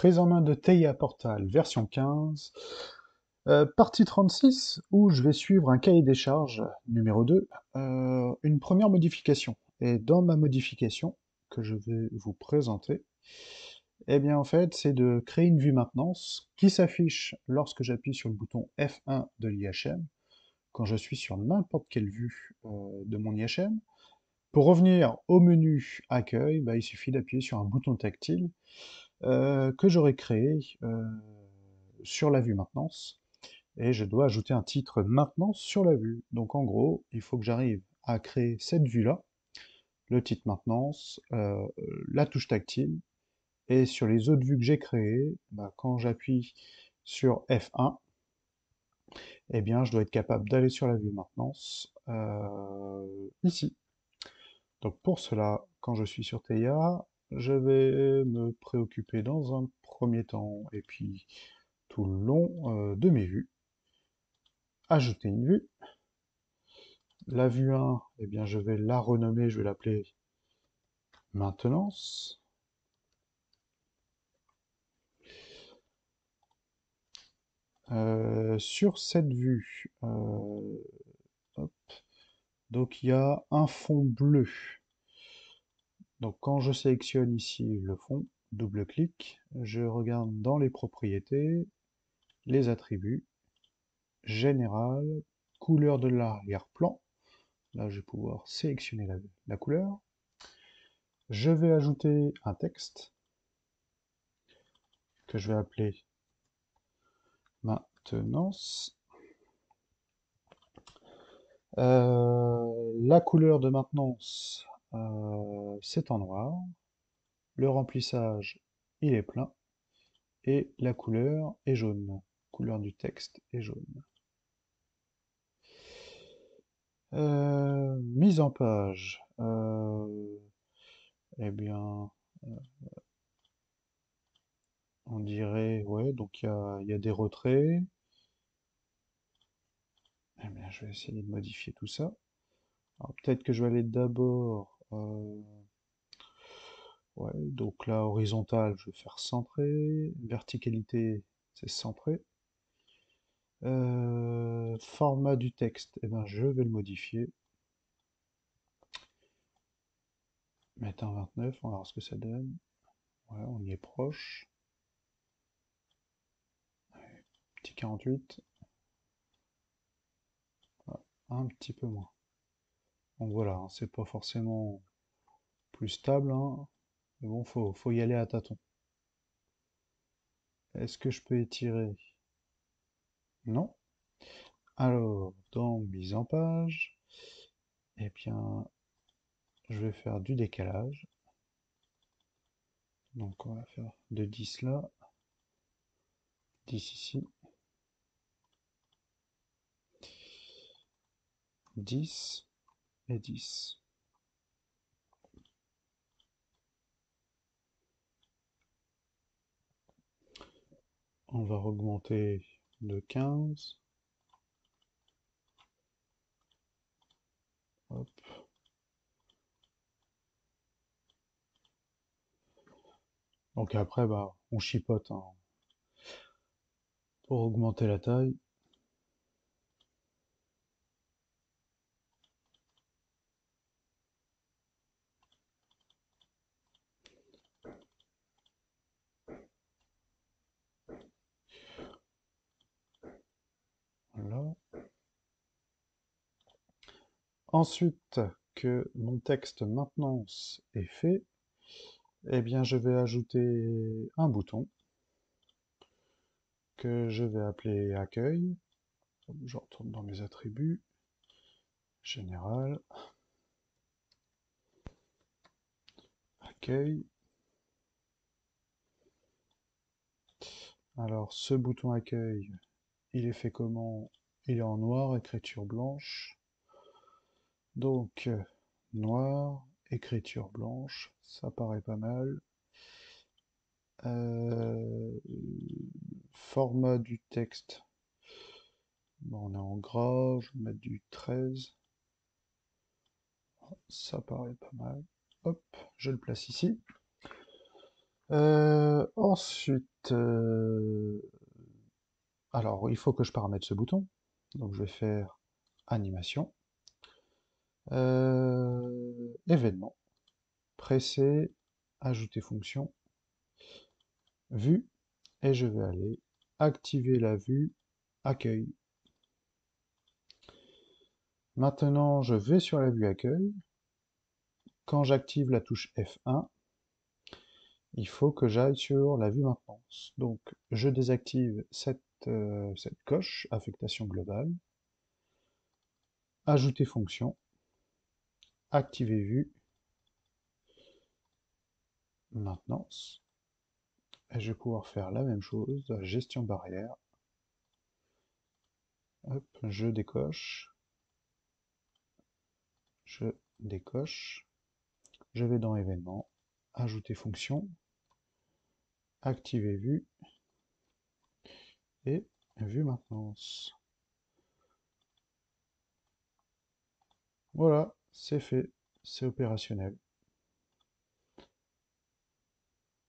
Prise en main de TIA Portal version 15, partie 36, où je vais suivre un cahier des charges numéro 2, une première modification. Et dans ma modification, que je vais vous présenter, eh bien en fait, c'est de créer une vue maintenance qui s'affiche lorsque j'appuie sur le bouton F1 de l'IHM, quand je suis sur n'importe quelle vue de mon IHM. Pour revenir au menu accueil, bah, il suffit d'appuyer sur un bouton tactile que j'aurais créé sur la vue maintenance. Et je dois ajouter un titre maintenance sur la vue. Donc en gros, il faut que j'arrive à créer cette vue-là, le titre maintenance, la touche tactile, et sur les autres vues que j'ai créées, bah, quand j'appuie sur F1, eh bien je dois être capable d'aller sur la vue maintenance ici. Donc pour cela, quand je suis sur TIA, je vais me préoccuper dans un premier temps, et puis tout le long de mes vues, ajouter une vue. La vue 1, eh bien, je vais la renommer, je vais l'appeler maintenance. Sur cette vue, hop, donc il y a un fond bleu. Donc quand je sélectionne ici le fond, double-clic, je regarde dans les propriétés, les attributs, général, couleur de l'arrière-plan. Là, je vais pouvoir sélectionner la couleur. Je vais ajouter un texte que je vais appeler maintenance. La couleur de maintenance, c'est en noir. Le remplissage, il est plein. Et la couleur est jaune. Couleur du texte est jaune. Mise en page. Eh bien, on dirait, ouais, donc il y a des retraits. Eh bien, je vais essayer de modifier tout ça. Alors, peut-être que je vais aller d'abord... ouais, donc là, horizontal, je vais faire centré. Verticalité, c'est centré. Format du texte, eh ben, je vais le modifier. Mettre un 29, on va voir ce que ça donne. Ouais, on y est proche. Petit 48. Ouais, un petit peu moins. Donc voilà, hein, c'est pas forcément plus stable, hein, mais bon, faut y aller à tâtons. Est-ce que je peux étirer? Non. Alors, dans mise en page, eh bien, je vais faire du décalage. Donc on va faire de 10 là, 10 ici, 10 et 10. On va augmenter de 15. Hop. Donc après, bah, on chipote hein, pour augmenter la taille. Voilà. Ensuite que mon texte maintenance est fait, eh bien je vais ajouter un bouton que je vais appeler accueil. Je retourne dans mes attributs, général, accueil. Alors ce bouton accueil, il est fait comment? Il est en noir, écriture blanche. Donc noir, écriture blanche, ça paraît pas mal. Format du texte. Bon, on est en gras, je vais mettre du 13. Ça paraît pas mal. Hop, je le place ici. Ensuite, alors il faut que je paramètre ce bouton. Donc je vais faire animation, événement, presser, ajouter fonction, vue, et je vais aller activer la vue accueil. Maintenant, je vais sur la vue accueil. Quand j'active la touche F1, il faut que j'aille sur la vue maintenance. Donc, je désactive cette coche, affectation globale, ajouter fonction, activer vue, maintenance. Et je vais pouvoir faire la même chose, gestion barrière. Hop, je décoche, je décoche, je vais dans événements, ajouter fonction, activer vue et vue maintenance. Voilà, c'est fait, c'est opérationnel.